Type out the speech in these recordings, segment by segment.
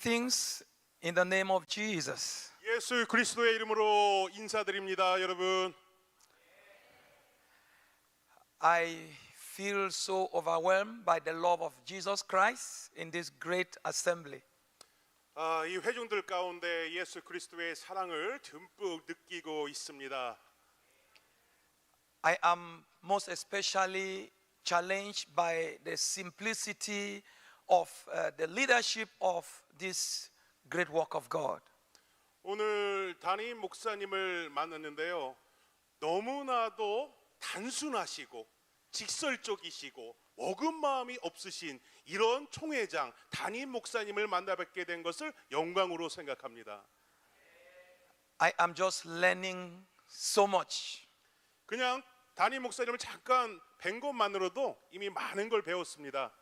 Greetings in the name of Jesus. 예수 그리스도의 이름으로 인사드립니다, 여러분. I feel so overwhelmed by the love of Jesus Christ in this great assembly. 이 회중들 가운데 예수 그리스도의 사랑을 듬뿍 느끼고 있습니다. I am most especially challenged by the simplicity of the leadership of this great work of God. 오늘 담임 목사님을 만났는데요. 너무나도 단순하시고 직설적이시고 먹은 마음이 없으신 이런 총회장 담임 목사님을 만나뵙게 된 것을 영광으로 생각합니다. I am just learning so much. 그냥 담임 목사님을 잠깐 뵌 것만으로도 이미 많은 걸 배웠습니다.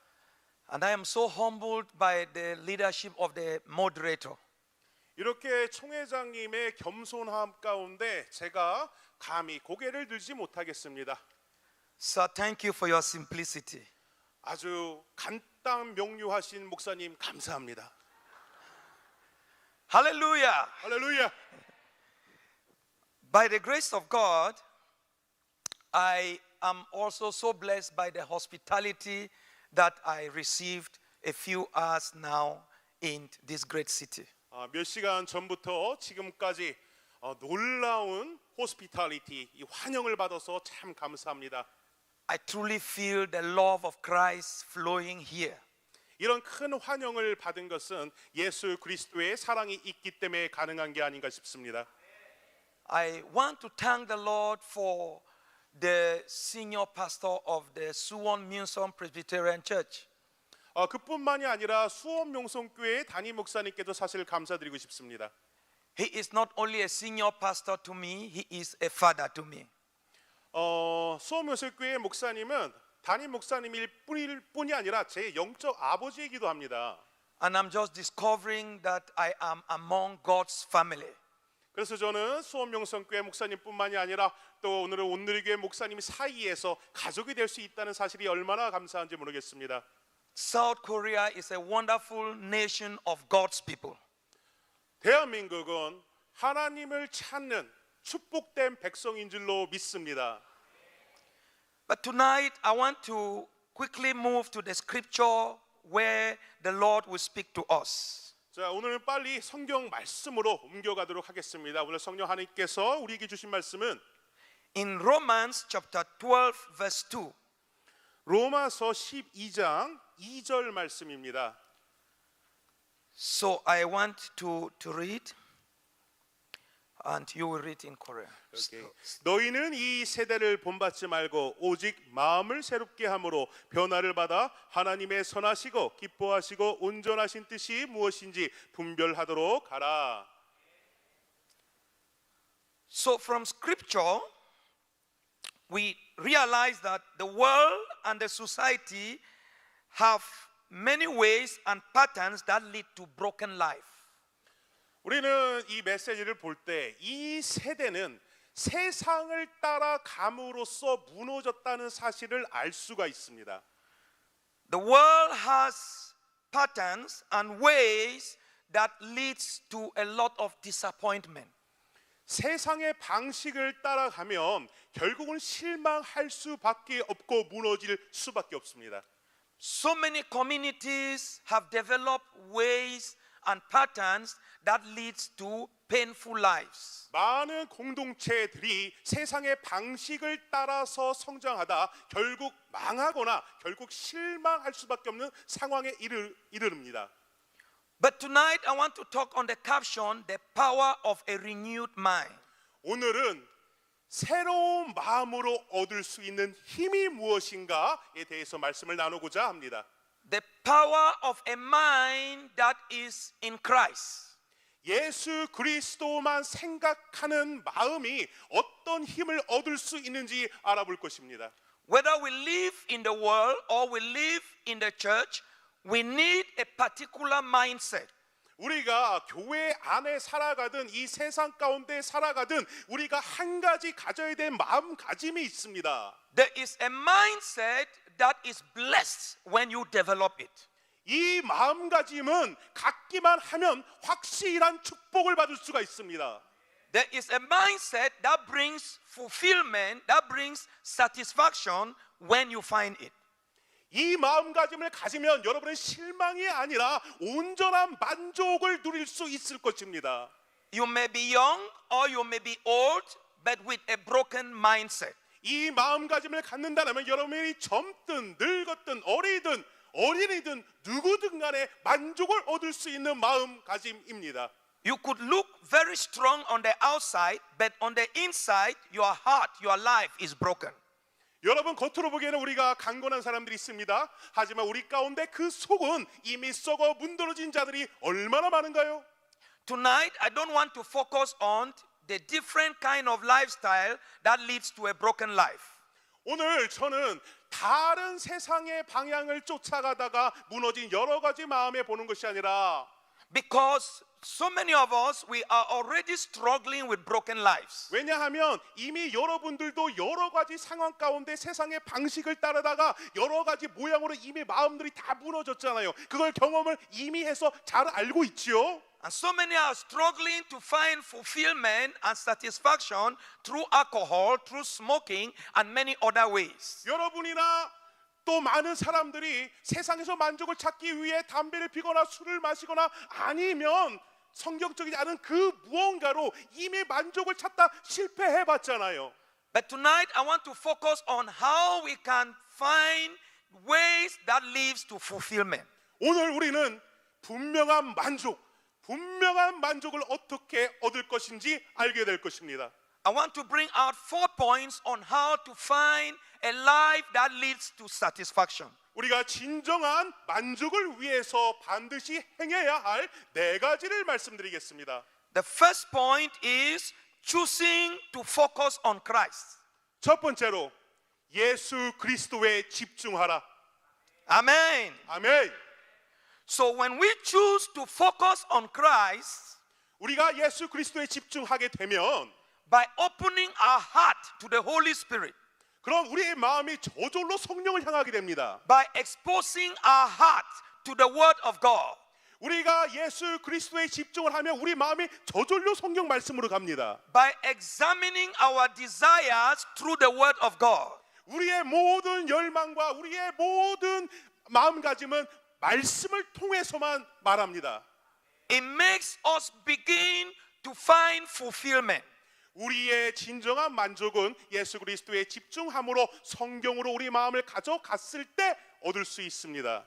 And I am so humbled by the leadership of the moderator. 이렇게 총회장님의 겸손함 가운데 제가 감히 고개를 들지 못하겠습니다. Sir, thank you for your simplicity. 아주 간단 명료하신 목사님 감사합니다. Hallelujah. 할렐루야. By the grace of God, I am also so blessed by the hospitality that I received a few hours now in this great city. 몇 시간 전부터 지금까지 놀라운 호스피탈리티, 이 환영을 받아서 참 감사합니다. I truly feel the love of Christ flowing here. 이런 큰 환영을 받은 것은 예수 그리스도의 사랑이 있기 때문에 가능한 게 아닌가 싶습니다. I want to thank the Lord for the senior pastor of the Suwon Munson Presbyterian Church. 그뿐만이 아니라 수원 명성교회 담임 목사님께도 사실 감사드리고 싶습니다. He is not only a senior pastor to me, he is a father to me. 수원 명성교회 목사님은 담임 목사님일 뿐이 아니라 제 영적 아버지이기도 합니다. And I'm just discovering that I am among God's family. 그래서 저는 수원 명성교회 목사님뿐만이 아니라 또 오늘은 온누리교회 목사님 사이에서 가족이 될 수 있다는 사실이 얼마나 감사한지 모르겠습니다. South Korea is a wonderful nation of God's people. 대한민국은 하나님을 찾는 축복된 백성인 줄로 믿습니다. But tonight I want to quickly move to the scripture where the Lord will speak to us. 자, 오늘은 빨리 성경 말씀으로 옮겨가도록 하겠습니다. 오늘 성령 하나님께서 우리에게 주신 말씀은 In Romans chapter 12 verse 2. 로마서 12장 2절 말씀입니다. So I want to read and you will read in Korean. Okay. 너희는 이 세대를 본받지 말고 오직 마음을 새롭게 함으로 변화를 받아 하나님의 선하시고 기뻐하시고 온전하신 뜻이 무엇인지 분별하도록 하라. So from scripture we realize that the world and the society have many ways and patterns that lead to broken life. 우리는 이 메시지를 볼 때 이 세대는 세상을 따라감으로써 무너졌다는 사실을 알 수가 있습니다. The world has patterns and ways that leads to a lot of disappointment. 세상의 방식을 따라가면 결국은 실망할 수밖에 없고 무너질 수밖에 없습니다. So many communities have developed ways and patterns that leads to painful lives. 많은 공동체들이 세상의 방식을 따라서 성장하다 결국 망하거나 결국 실망할 수밖에 없는 상황에 이르릅니다. But tonight I want to talk on the caption, the power of a renewed mind. 오늘은 새로운 마음으로 얻을 수 있는 힘이 무엇인가에 대해서 말씀을 나누고자 합니다. The power of a mind that is in Christ. 예수 그리스도만 생각하는 마음이 어떤 힘을 얻을 수 있는지 알아볼 것입니다. Whether we live in the world or we live in the church, we need a particular mindset. 우리가 교회 안에 살아가든 이 세상 가운데 살아가든 우리가 한 가지 가져야 될 마음가짐이 있습니다. There is a mindset that is blessed when you develop it. 이 마음가짐은 갖기만 하면 확실한 축복을 받을 수가 있습니다. There is a mindset that brings fulfillment, that brings satisfaction when you find it. 이 마음가짐을 가지면 여러분은 실망이 아니라 온전한 만족을 누릴 수 있을 것입니다. You may be young or you may be old, but with a broken mindset. 이 마음가짐을 갖는다면 여러분이 젊든 늙었든 어린이든 누구든 간에 만족을 얻을 수 있는 마음가짐입니다. You could look very strong on the outside, but on the inside, your heart, your life is broken. 여러분 겉으로 보기에는 우리가 강건한 사람들이 있습니다. 하지만 우리 가운데 그 속은 이미 썩어 문드러진 자들이 얼마나 많은가요? Tonight, I don't want to focus on the different kind of lifestyle that leads to a broken life. 오늘 저는 다른 세상의 방향을 쫓아가다가 무너진 여러 가지 마음에 보는 것이 아니라 Because so many of us, we are already struggling with broken lives. 왜냐하면 이미 여러분들도 여러 가지 상황 가운데 세상의 방식을 따르다가 여러 가지 모양으로 이미 마음들이 다 무너졌잖아요. 그걸 경험을 이미 해서 잘 알고 있지요. And so many are struggling to find fulfillment and satisfaction through alcohol, through smoking, and many other ways. 여러분이나 또 많은 사람들이 세상에서 만족을 찾기 위해 담배를 피거나 술을 마시거나 아니면 성경적이지 않은 그 무언가로 이미 만족을 찾다 실패해봤잖아요. But tonight I want to focus on how we can find ways that leads to fulfillment. 오늘 우리는 분명한 만족을 어떻게 얻을 것인지 알게 될 것입니다. I want to bring out 4 points on how to find a life that leads to satisfaction. 우리가 진정한 만족을 위해서 반드시 행해야 할 4가지를 말씀드리겠습니다. The first point is choosing to focus on Christ. 첫 번째로 예수 그리스도에 집중하라. Amen. 아멘. So when we choose to focus on Christ, 우리가 예수 그리스도에 집중하게 되면 by opening our heart to the Holy Spirit, 그럼 우리의 마음이 저절로 성령을 향하게 됩니다. by exposing our heart to the Word of God, 우리가 예수 그리스도에 집중을 하면 우리 마음이 저절로 성경 말씀으로 갑니다. by examining our desires through the Word of God, 우리의 모든 열망과 우리의 모든 마음가짐은 말씀을 통해서만 말합니다. it makes us begin to find fulfillment. 우리의 진정한 만족은 예수 그리스도에 집중함으로 성경으로 우리 마음을 가져갔을 때 얻을 수 있습니다.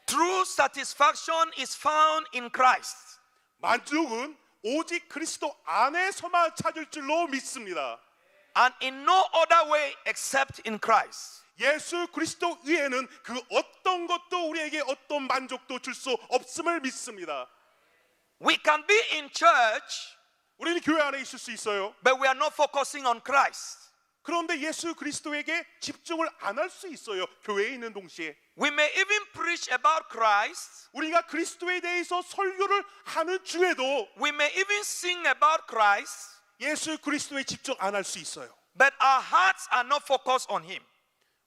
True satisfaction is found in Christ. 만족은 오직 그리스도 안에서만 찾을 줄로 믿습니다. And in no other way except in Christ. 예수 그리스도 외에는 그 어떤 것도 우리에게 어떤 만족도 줄 수 없음을 믿습니다. We can be in church, 우리는 교회 안에 있을 수 있어요. but we are not focusing on Christ. 그런데 예수 그리스도에게 집중을 안 할 수 있어요. 교회에 있는 동시에. We may even preach about Christ. 우리가 그리스도에 대해서 설교를 하는 중에도 We may even sing about Christ, 예수 그리스도에 집중 안 할 수 있어요. but our hearts are not focused on Him.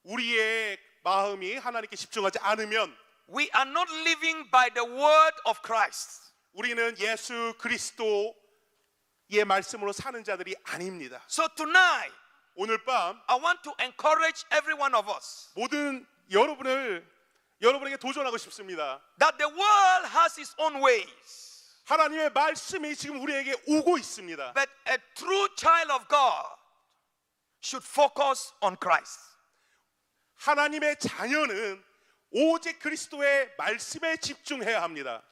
우리의 마음이 하나님께 집중하지 않으면 We are not living by the word of Christ. 우리는 예수 그리스도의 말씀으로 사는 자들이 아닙니다. So tonight, 오늘 밤 I want to encourage every one of us 모든 여러분에게 도전하고 싶습니다. that the world has its own ways, 하나님의 말씀이 지금 우리에게 오고 있습니다. but a true child of God should focus on Christ. 하나님의 자녀는 오직 그리스도의 말씀에 집중해야 합니다.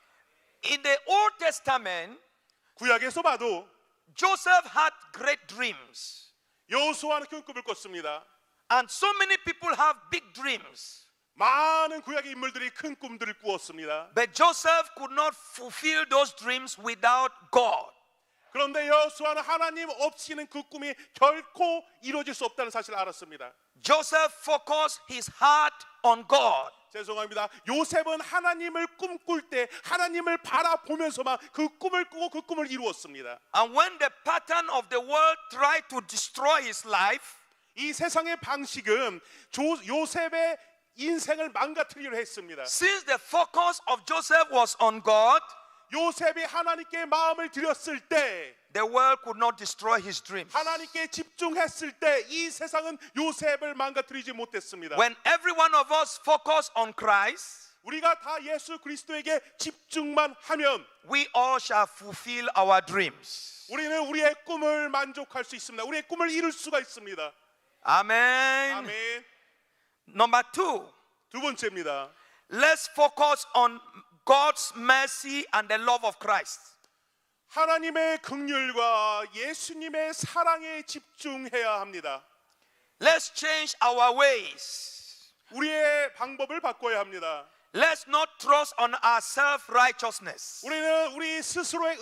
In the Old Testament, 구약에서 봐도 Joseph had great dreams, 여호수아는 큰 꿈을 꿨습니다. and so many people have big dreams, 많은 구약의 인물들이 큰 꿈들을 꾸었습니다. but Joseph could not fulfill those dreams without God. 그런데 여호수아는 하나님 없이는 그 꿈이 결코 이루어질 수 없다는 사실을 알았습니다. Joseph focused his heart on God. 죄송합니다. 요셉은 하나님을 꿈꿀 때 하나님을 바라보면서만 그 꿈을 꾸고 그 꿈을 이루었습니다. And when the pattern of the world tried to destroy his life, 이 세상의 방식은 요셉의 인생을 망가뜨리려 했습니다. Since the focus of Joseph was on God, 요셉이 하나님께 마음을 들였을 때, the world could not destroy his dreams. 하나님께 집중했을 때 이 세상은 요셉을 망가뜨리지 못했습니다. When every one of us focus on Christ, 우리가 다 예수 그리스도에게 집중만 하면 we all shall fulfill our dreams. 우리는 우리의 꿈을 만족할 수 있습니다. 우리의 꿈을 이룰 수가 있습니다. Amen. 아멘. Number 2, 두 번째입니다. let's focus on God's mercy and the love of Christ. 하나님의 긍휼과 예수님의 사랑에 집중해야 합니다. Let's change our ways. 우리의 방법을 바꿔야 합니다. Let's not trust on our self-righteousness. 우리는 우리 스스로의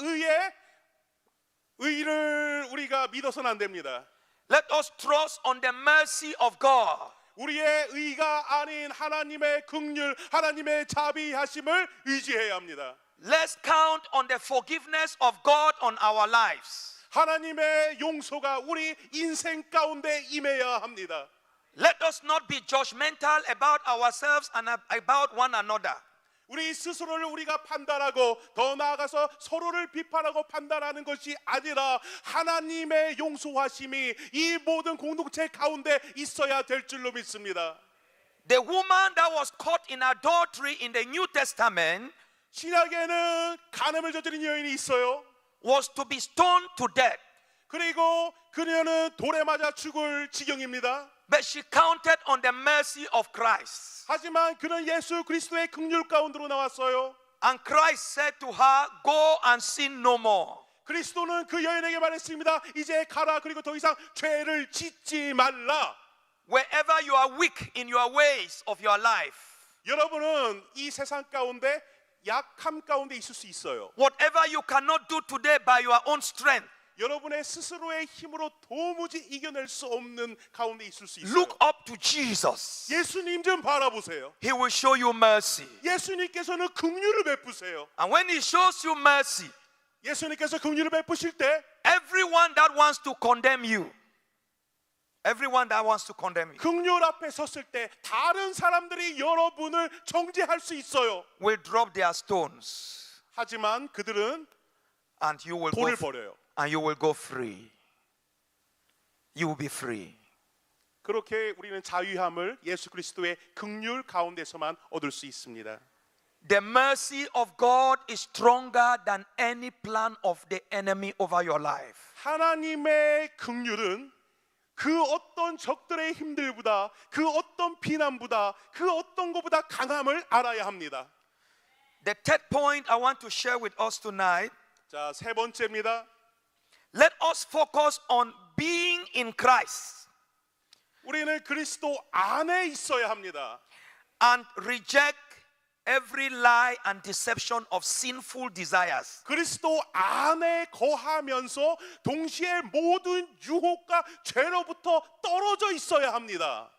의를 우리가 믿어서는 안 됩니다. Let us trust on the mercy of God. 우리의 의가 아닌 하나님의 긍휼, 하나님의 자비하심을 의지해야 합니다. Let's count on the forgiveness of God on our lives. 하나님의 용서가 우리 인생 가운데 임해야 합니다. Let us not be judgmental about ourselves and about one another. 우리 스스로를 우리가 판단하고 더 나아가서 서로를 비판하고 판단하는 것이 아니라 하나님의 용서하심이 이 모든 공동체 가운데 있어야 될 줄로 믿습니다. The woman that was caught in adultery in the New Testament 신약에는 간음을 저지른 여인이 있어요. was to be stoned to death. 그리고 그녀는 돌에 맞아 죽을 지경입니다. But she counted on the mercy of Christ. 하지만 그는 예수 그리스도의 긍휼 가운데로 나왔어요. And Christ said to her, go and sin no more. 그리스도는 그 여인에게 말했습니다. 이제 가라. 그리고 더 이상 죄를 짓지 말라. Wherever you are weak in your ways of your life, 여러분은 이 세상 가운데 약함 가운데 있을 수 있어요. whatever you cannot do today by your own strength, 여러분의 스스로의 힘으로 도무지 이겨낼 수 없는 가운데 있을 수 있어요. look up to Jesus. 예수님 좀 바라보세요. He will show you mercy. 예수님께서는 긍휼을 베푸세요. And when He shows you mercy, 예수님께서 긍휼을 베푸실 때 everyone that wants to condemn you, everyone that wants to condemn you 긍휼 앞에 섰을 때 다른 사람들이 여러분을 정죄할 수 있어요. will drop their stones 하지만 그들은 and you will 돌을 go 버려요. and you will go free. You will be free. 그렇게 우리는 자유함을 예수 그리스도의 긍휼 가운데서만 얻을 수 있습니다. The mercy of God is stronger than any plan of the enemy over your life. 하나님의 긍휼은 그 어떤 적들의 힘들보다 그 어떤 비난보다 그 어떤 것보다 강함을 알아야 합니다. The third point I want to share with us tonight, 자, 세 번째입니다. let us focus on being in Christ 우리는 그리스도 안에 있어야 합니다. and reject every lie and deception of sinful desires. 그리스도 안에 거하면서 동시에 모든 유혹과 죄로부터 떨어져 있어야 합니다.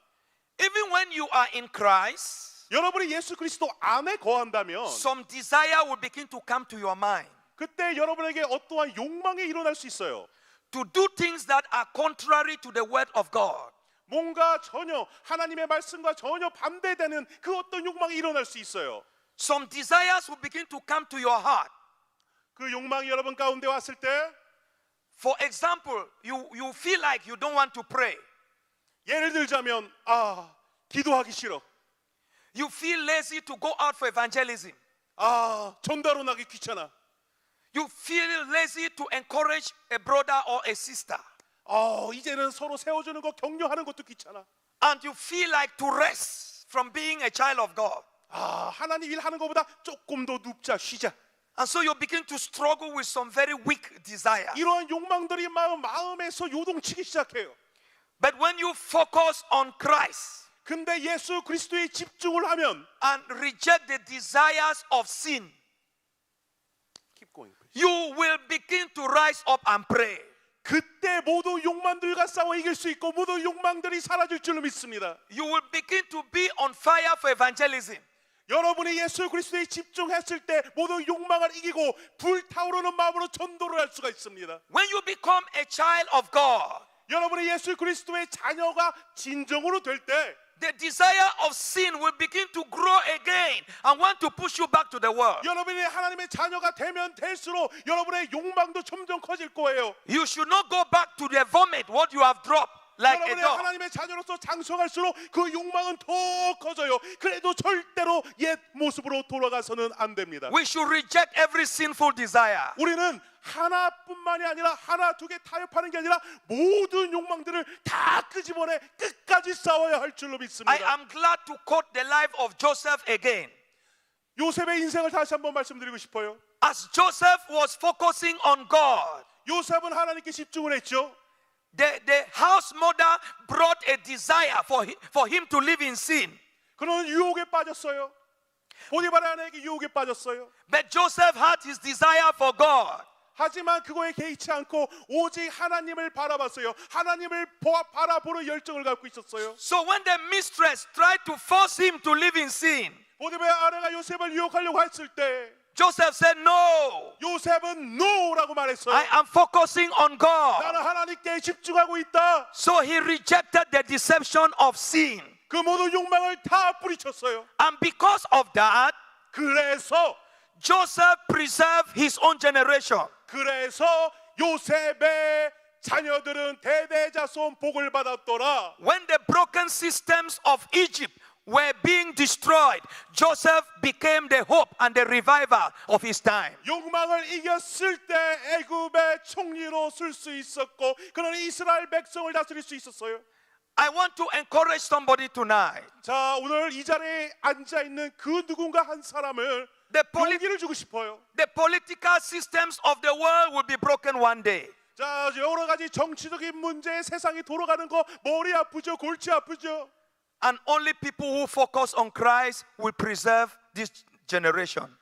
Even when you are in Christ, 여러분이 예수 그리스도 안에 거한다면 some desire will begin to come to your mind 그때 여러분에게 어떠한 욕망이 일어날 수 있어요. to do things that are contrary to the word of God. 뭔가 전혀 하나님의 말씀과 전혀 반대되는 그 어떤 욕망이 일어날 수 있어요. Some desires will begin to come to your heart. 그 욕망이 여러분 가운데 왔을 때 For example, you feel like you don't want to pray. 예를 들자면 기도하기 싫어. You feel lazy to go out for evangelism. 전도하러 나기 귀찮아. You feel lazy to encourage a brother or a sister. 이제는 서로 세워주는 거 격려하는 것도 귀찮아. And you feel like to rest from being a child of God. 하나님 일 하는 것보다 조금 더 눕자 쉬자. And so you begin to struggle with some very weak desires. 이러한 욕망들이 마음에서 요동치기 시작해요. But when you focus on Christ 근데 예수 그리스도에 집중을 하면 and reject the desires of sin, keep going, please. you will begin to rise up and pray. 그때 모든 욕망들과 싸워 이길 수 있고 모든 욕망들이 사라질 줄로 믿습니다. You will begin to be on fire for evangelism. 여러분이 예수 그리스도에 집중했을 때 모든 욕망을 이기고 불타오르는 마음으로 전도를 할 수가 있습니다. When you become a child of God, 여러분이 예수 그리스도의 자녀가 진정으로 될 때 the desire of sin will begin to grow again and want to push you back to the world. 여러분이 하나님의 자녀가 되면 될수록 여러분의 욕망도 점점 커질 거예요. You should not go back to the vomit what you have dropped like a 여러분의 dog. 하나님의 자녀로서 장성할수록 그 욕망은 더 커져요. 그래도 절대로 옛 모습으로 돌아가서는 안 됩니다. We should reject every sinful desire. 우리는 하나뿐만이 아니라 하나 두 개 타협하는 게 아니라 모든 욕망들을 다 끄집어내 끝까지 싸워야 할 줄로 믿습니다. I am glad to quote the life of Joseph again. 요셉의 인생을 다시 한번 말씀드리고 싶어요. As Joseph was focusing on God, 요셉은 하나님께 집중을 했죠. the house mother brought a desire for him to live in sin. 그는 유혹에 빠졌어요. 보디발의 아내에게 유혹에 빠졌어요. But Joseph had his desire for God. 하지만 그거에 개의치 않고 오직 하나님을 바라봤어요. 하나님을 바라보는 열정을 갖고 있었어요. So when the mistress tried to force him to live in sin, 보디발의 아내가 요셉을 유혹하려고 했을 때 Joseph said, no, 요셉은 no라고 말했어요. I am focusing on God. 나는 하나님께 집중하고 있다. So he rejected the deception of sin. 그 모든 욕망을 다 뿌리쳤어요. And because of that, 그래서 Joseph preserved his own generation. 그래서 요셉의 자녀들은 대대자손 복을 받았더라. When the broken systems of Egypt were being destroyed, Joseph became the hope and the reviver of his time. 욕망을 이겼을 때 애굽의 총리로 쓸 수 있었고 그는 이스라엘 백성을 다스릴 수 있었어요. I want to encourage somebody tonight. 자, 오늘 이 자리에 앉아 있는 그 누군가 한 사람을 용기를 주고 싶어요. The political systems of the world will be broken one day. 자, 여러 가지 정치적인 문제에 세상이 돌아가는 거 머리 아프죠, 골치 아프죠. And only people who focus on Christ will preserve this generation.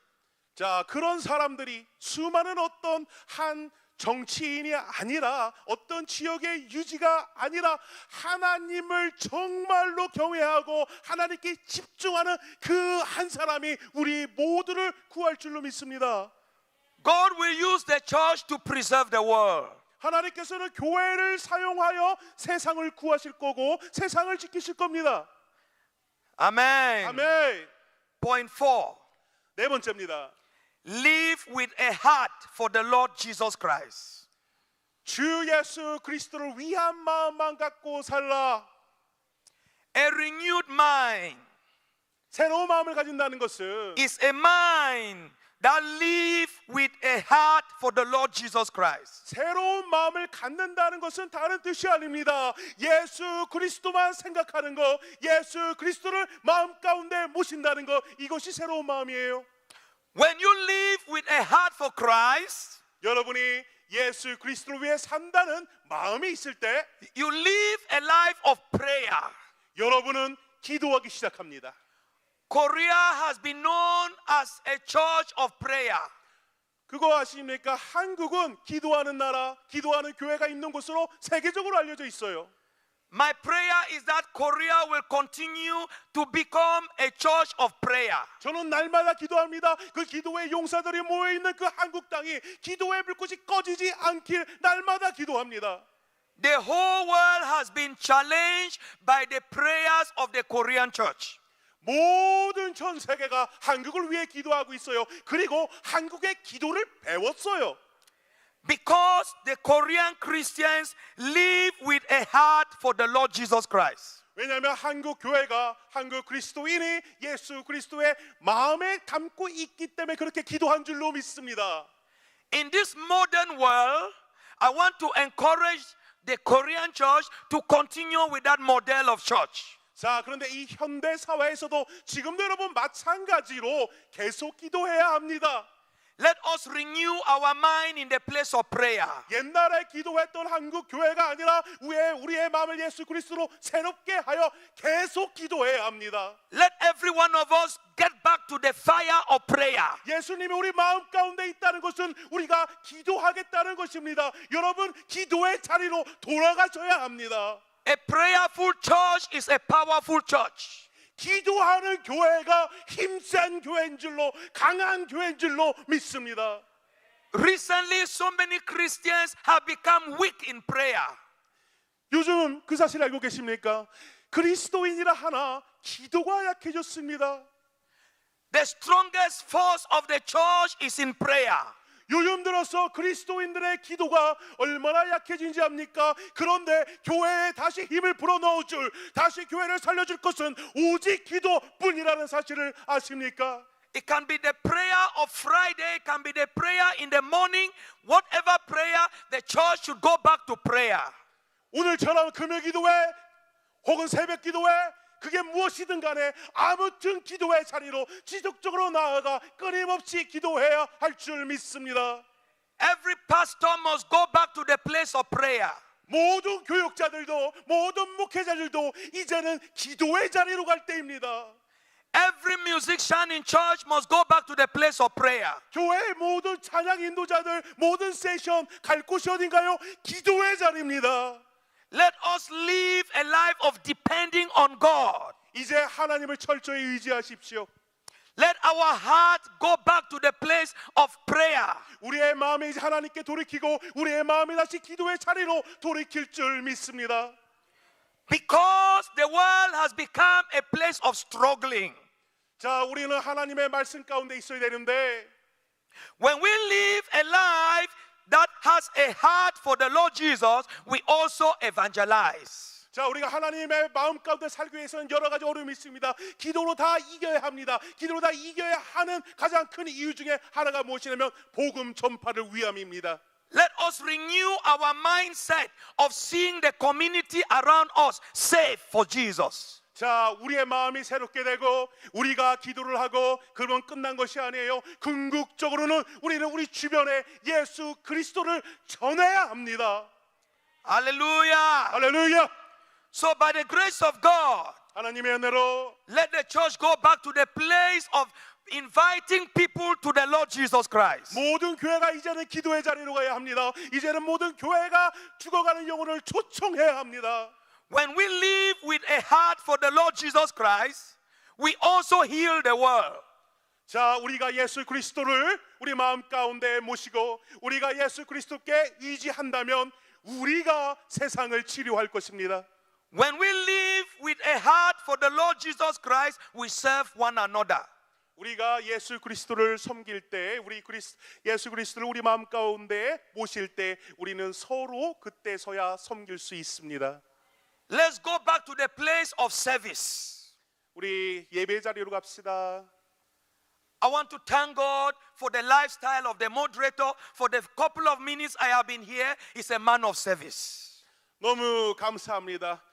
자, 그런 사람들이 수많은 어떤 한 정치인이 아니라 어떤 지역의 유지가 아니라 하나님을 정말로 경외하고 하나님께 집중하는 그 한 사람이 우리 모두를 구할 줄로 믿습니다. God will use the church to preserve the world. 하나님께서는 교회를 사용하여 세상을 구하실 거고 세상을 지키실 겁니다. Amen. 아멘. Point 4. 네 번째입니다. Live with a heart for the Lord Jesus Christ. 주 예수 그리스도를 위한 마음만 갖고 살라. A renewed mind 새로운 마음을 가진다는 것은 is a mind that live with a heart for the Lord Jesus Christ. 새로운 마음을 갖는다는 것은 다른 뜻이 아닙니다. 예수 그리스도만 생각하는 것, 예수 그리스도를 마음 가운데 모신다는 것, 이것이 새로운 마음이에요. When you live with a heart for Christ, 여러분이 예수 그리스도를 위해 산다는 마음이 있을 때 you live a life of prayer. 여러분은 기도하기 시작합니다. Korea has been known as a church of prayer. 그거 아십니까? 한국은 기도하는 나라, 기도하는 교회가 있는 곳으로 세계적으로 알려져 있어요. My prayer is that Korea will continue to become a church of prayer. 저는 날마다 기도합니다. 그 기도의 용사들이 모여 있는 그 한국 땅이 기도의 불꽃이 꺼지지 않길 날마다 기도합니다. The whole world has been challenged by the prayers of the Korean church. 모든 전 세계가 한국을 위해 기도하고 있어요. 그리고 한국의 기도를 배웠어요. Because the Korean Christians live with a heart for the Lord Jesus Christ. 왜냐하면 한국 교회가 한국 그리스도인이 예수 그리스도의 마음에 담고 있기 때문에 그렇게 기도한 줄로 믿습니다. In this modern world, I want to encourage the Korean church to continue with that model of church. 자, 그런데 이 현대 사회에서도 지금도 여러분 마찬가지로 계속 기도해야 합니다. Let us renew our mind in the place of prayer. 옛날에 기도했던 한국 교회가 아니라 우리의 마음을 예수 그리스도로 새롭게 하여 계속 기도해야 합니다. Let every one of us get back to the fire of prayer. 예수님이 우리 마음 가운데 있다는 것은 우리가 기도하겠다는 것입니다. 여러분 기도의 자리로 돌아가셔야 합니다. A prayerful church is a powerful church. 기도하는 교회가 힘센 교회인 줄로 강한 교회인 줄로 믿습니다. Recently, so many Christians have become weak in prayer. 요즘 그 사실 알고 계십니까? 그리스도인이라 하나 기도가 약해졌습니다. The strongest force of the church is in prayer. 요즘 들어서 그리스도인들의 기도가 얼마나 약해진지 압니까? 그런데 교회에 다시 힘을 불어넣을 줄, 다시 교회를 살려줄 것은 오직 기도뿐이라는 사실을 아십니까? It can be the prayer of Friday, it can be the prayer in the morning. Whatever prayer, the church should go back to prayer. 오늘처럼 금요 기도회 혹은 새벽 기도회, 그게 무엇이든 간에 아무튼 기도의 자리로 지속적으로 나아가 끊임없이 기도해야 할 줄 믿습니다. Every pastor must go back to the place of prayer. 모든 교육자들도, 모든 목회자들도 이제는 기도의 자리로 갈 때입니다. Every musician in church must go back to the place of prayer. 교회의 모든 찬양 인도자들, 모든 세션 갈 곳이 어딘가요? 기도의 자리입니다. Let us live a life of depending on God. 이제 하나님을 철저히 의지하십시오. Let our heart go back to the place of prayer. 우리의 마음이 이제 하나님께 돌이키고 우리의 마음이 다시 기도의 자리로 돌이킬 줄 믿습니다. Because the world has become a place of struggling. 자, 우리는 하나님의 말씀 가운데 있어야 되는데 When we live a life that has a heart for the Lord Jesus, we also evangelize. 자, 우리가 하나님의 마음 가운데 살기 위해서는 여러 가지 어려움이 있습니다. 기도로 다 이겨야 합니다. 기도로 다 이겨야 하는 가장 큰 이유 중에 하나가 무엇이냐면 복음 전파를 위함입니다. Let us renew our mindset of seeing the community around us saved for Jesus. 자, 우리의 마음이 새롭게 되고 우리가 기도를 하고 그러면 끝난 것이 아니에요. 궁극적으로는 우리는 우리 주변에 예수 그리스도를 전해야 합니다. Hallelujah. 할렐루야. So by the grace of God, 하나님의 은혜로 let the church go back to the place of inviting people to the Lord Jesus Christ. 모든 교회가 이제는 기도의 자리로 가야 합니다. 이제는 모든 교회가 죽어가는 영혼을 초청해야 합니다. When we live with a heart for the Lord Jesus Christ, we also heal the world. 자, 우리가 예수 그리스도를 우리 마음 가운데 모시고 우리가 예수 그리스도께 의지한다면 우리가 세상을 치료할 것입니다. When we live with a heart for the Lord Jesus Christ, we serve one another. 우리가 예수 그리스도를 섬길 때, 예수 그리스도를 우리 마음 가운데 모실 때 우리는 서로 그때서야 섬길 수 있습니다. Let's go back to the place of service. 우리 예배 자리로 갑시다. I want to thank God for the lifestyle of the moderator. For the couple of minutes I have been here, he's a man of service. 너무 감사합니다.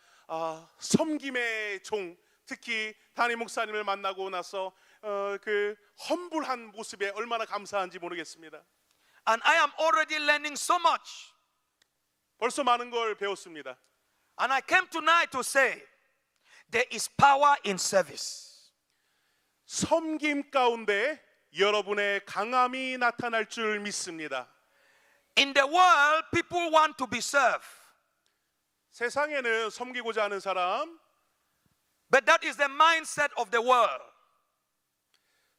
섬김의 종, 특히 담임 목사님을 만나고 나서 그 험불한 모습에 얼마나 감사한지 모르겠습니다. And I am already learning so much. 벌써 많은 걸 배웠습니다. And I came tonight to say, there is power in service. 섬김 가운데 여러분의 강함이 나타날 줄 믿습니다. In the world, people want to be served. 세상에는 섬기고자 하는 사람, But that is the mindset of the world.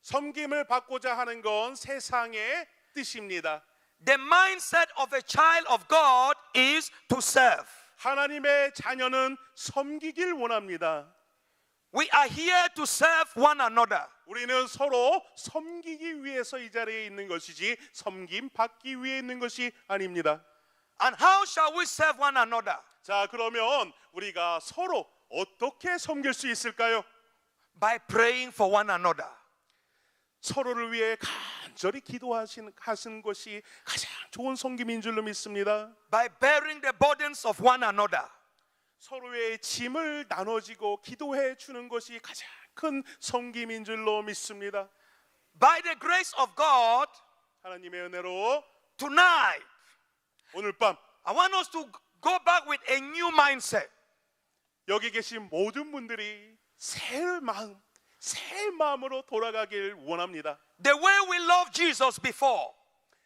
섬김을 받고자 하는 건 세상의 뜻입니다. The mindset of a child of God is to serve. 하나님의 자녀는 섬기길 원합니다. We are here to serve one another. 우리는 서로 섬기기 위해서 이 자리에 있는 것이지 섬김 받기 위해 있는 것이 아닙니다. And how shall we serve one another? 자, 그러면 우리가 서로 어떻게 섬길 수 있을까요? By praying for one another. 서로를 위해 간절히 기도하신 것이 가장 좋은 섬김인 줄로 믿습니다. By bearing the burdens of one another. 서로의 짐을 나눠지고 기도해 주는 것이 가장 큰 섬김인 줄로 믿습니다. By the grace of God, 하나님의 은혜로 tonight, 오늘 밤 I want us to go back with a new mindset. 여기 계신 모든 분들이 새 마음으로 돌아가길 원합니다. The way we loved Jesus before.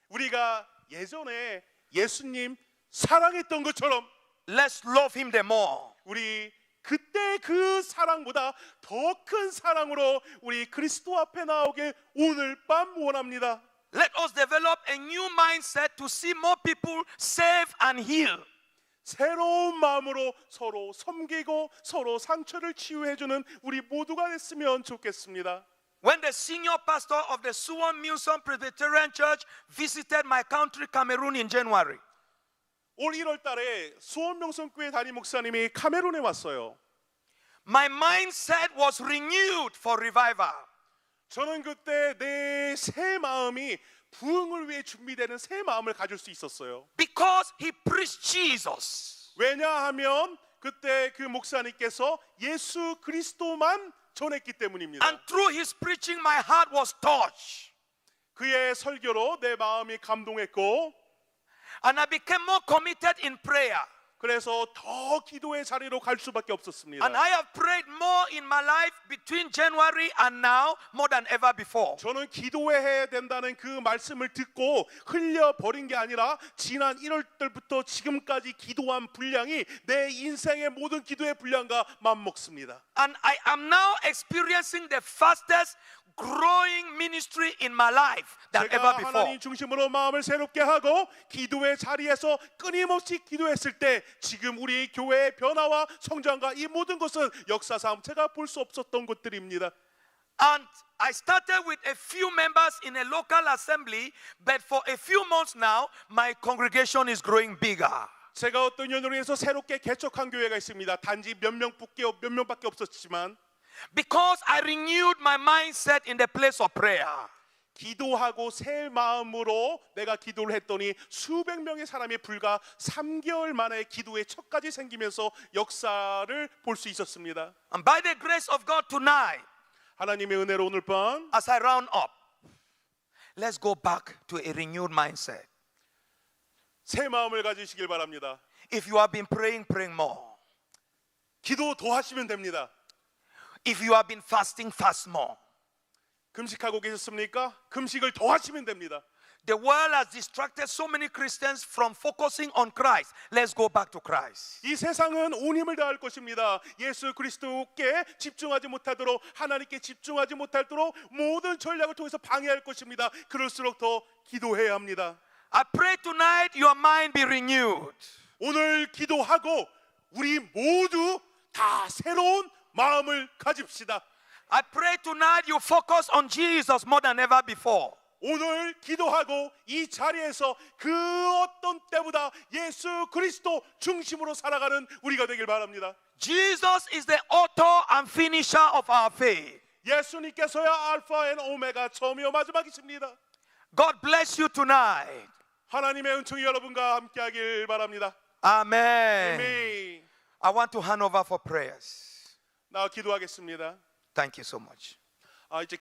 우리가 예전에 예수님 사랑했던 것처럼 Let's love him the more. 우리 그때 그 사랑보다 더 큰 사랑으로 우리 그리스도 앞에 나오길 오늘 밤 원합니다. Let us develop a new mindset to see more people saved and healed. 새로운 마음으로 서로 섬기고 서로 상처를 치유해주는 우리 모두가 됐으면 좋겠습니다. When the senior pastor of the Suwon Muson Presbyterian Church visited my country, Cameroon, in January, 올 1월 달에 수원명성교회 담임 목사님이 카메룬에 왔어요. my mindset was renewed for revival. 저는 그때 내 새 마음이 부흥을 위해 준비되는 새 마음을 가질 수 있었어요. Because he preached Jesus. 왜냐하면 그때 그 목사님께서 예수 그리스도만 전했기 때문입니다. And through his preaching, my heart was touched. 그의 설교로 내 마음이 감동했고, And I became more committed in prayer. 그래서 더 기도의 자리로 갈 수밖에 없었습니다. And I have prayed more in my life between January and now more than ever before. 저는 기도해야 된다는 그 말씀을 듣고 흘려버린 게 아니라 지난 1월 달부터 지금까지 기도한 분량이 내 인생의 모든 기도의 분량과 맞먹습니다. And I am now experiencing the fastest growing ministry in my life than 제가 ever before. 하나님 중심으로 마음을 새롭게 하고 기도의 자리에서 끊임없이 기도했을 때 지금 우리 교회의 변화와 성장과 이 모든 것은 역사상 제가 볼 수 없었던 것들입니다. And I started with a few members in a local assembly, but for a few months now, my congregation is growing bigger. 제가 어떤 연유로 해서 새롭게 개척한 교회가 있습니다. 단지 몇 명밖에 없었지만 Because I renewed my mindset in the place of prayer. 기도하고 새 마음으로 내가 기도를 했더니 수백 명의 사람이 불과 3개월 만에 기도의 척까지 생기면서 역사를 볼 수 있었습니다. And by the grace of God tonight, 하나님의 은혜로 오늘 밤 as I round up, let's go back to a renewed mindset. 새 마음을 가지시길 바랍니다. If you have been praying, praying more. 기도 더 하시면 됩니다. If you have been fasting, fast more. 금식하고 계셨습니까? 금식을 더 하시면 됩니다. The world has distracted so many Christians from focusing on Christ. Let's go back to Christ. 이 세상은 온 힘을 다할 것입니다. 예수 그리스도께 집중하지 못하도록 하나님께 집중하지 못하도록 모든 전략을 통해서 방해할 것입니다. 그럴수록 더 기도해야 합니다. I pray tonight your mind be renewed. 오늘 기도하고 우리 모두 다 새로운 마음을 가집시다. I pray tonight you focus on Jesus more than ever before. 오늘 기도하고 이 자리에서 그 어떤 때보다 예수 그리스도 중심으로 살아가는 우리가 되길 바랍니다. Jesus is the author and finisher of our faith. 예수님께서야 알파 앤 오메가 처음이요 마지막이십니다. God bless you tonight. 하나님의 은총이 여러분과 함께하길 바랍니다. Amen. 아멘. I want to hand over for prayers. 나 기도하겠습니다. Thank you so much. 이제